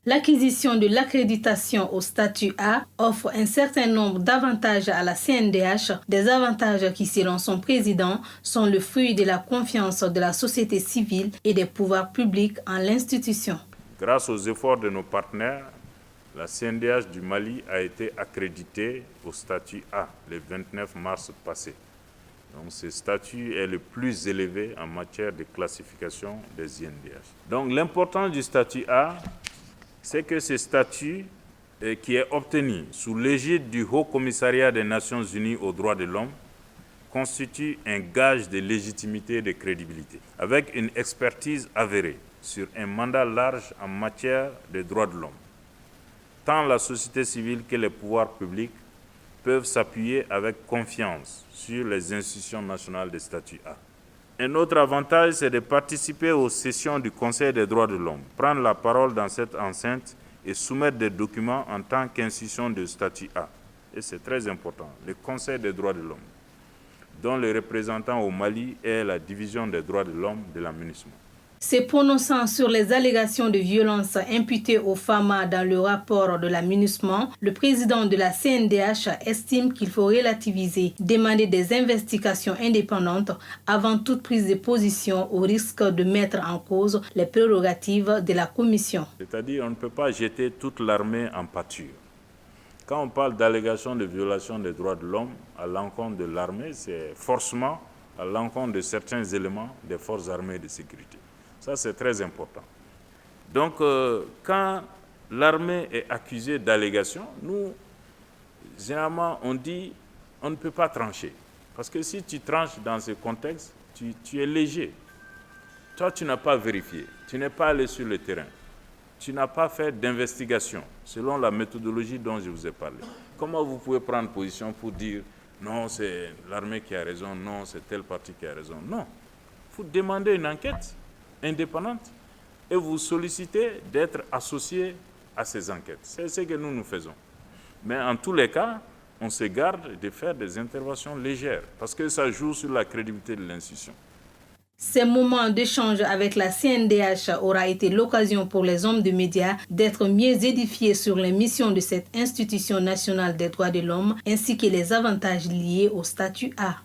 L'acquisition de l'accréditation au statut A offre un certain nombre d'avantages à la CNDH, des avantages qui, selon son président, sont le fruit de la confiance de la société civile et des pouvoirs publics en l'institution. Grâce aux efforts de nos partenaires, la CNDH du Mali a été accréditée au statut A le 29 mars passé. Donc, ce statut est le plus élevé en matière de classification des INDH. Donc, l'importance du statut A, c'est que ce statut qui est obtenu sous l'égide du Haut Commissariat des Nations Unies aux droits de l'homme constitue un gage de légitimité et de crédibilité, avec une expertise avérée sur un mandat large en matière de droits de l'homme. Tant la société civile que les pouvoirs publics peuvent s'appuyer avec confiance sur les institutions nationales de statut A. Un autre avantage, c'est de participer aux sessions du Conseil des droits de l'homme, prendre la parole dans cette enceinte et soumettre des documents en tant qu'institution de statut A. Et c'est très important, le Conseil des droits de l'homme, dont le représentant au Mali est la division des droits de l'homme de la MINUSMA. Se prononçant sur les allégations de violence imputées aux FAMA dans le rapport de la MINUSMA, le président de la CNDH estime qu'il faut relativiser, demander des investigations indépendantes avant toute prise de position au risque de mettre en cause les prérogatives de la commission. C'est-à-dire qu'on ne peut pas jeter toute l'armée en pâture. Quand on parle d'allégations de violation des droits de l'homme à l'encontre de l'armée, c'est forcément à l'encontre de certains éléments des forces armées de sécurité. Ça, c'est très important. Donc, quand l'armée est accusée d'allégations, nous, généralement, on dit on ne peut pas trancher. Parce que si tu tranches dans ce contexte, tu es léger. Toi, tu n'as pas vérifié, tu n'es pas allé sur le terrain, tu n'as pas fait d'investigation selon la méthodologie dont je vous ai parlé. Comment vous pouvez prendre position pour dire non, c'est l'armée qui a raison, non, c'est telle partie qui a raison? Non. Il faut demander une enquête indépendante et vous solliciter d'être associé à ces enquêtes. C'est ce que nous faisons. Mais en tous les cas, on se garde de faire des interventions légères parce que ça joue sur la crédibilité de l'institution. Ces moments d'échange avec la CNDH aura été l'occasion pour les hommes de médias d'être mieux édifiés sur les missions de cette institution nationale des droits de l'homme ainsi que les avantages liés au statut A.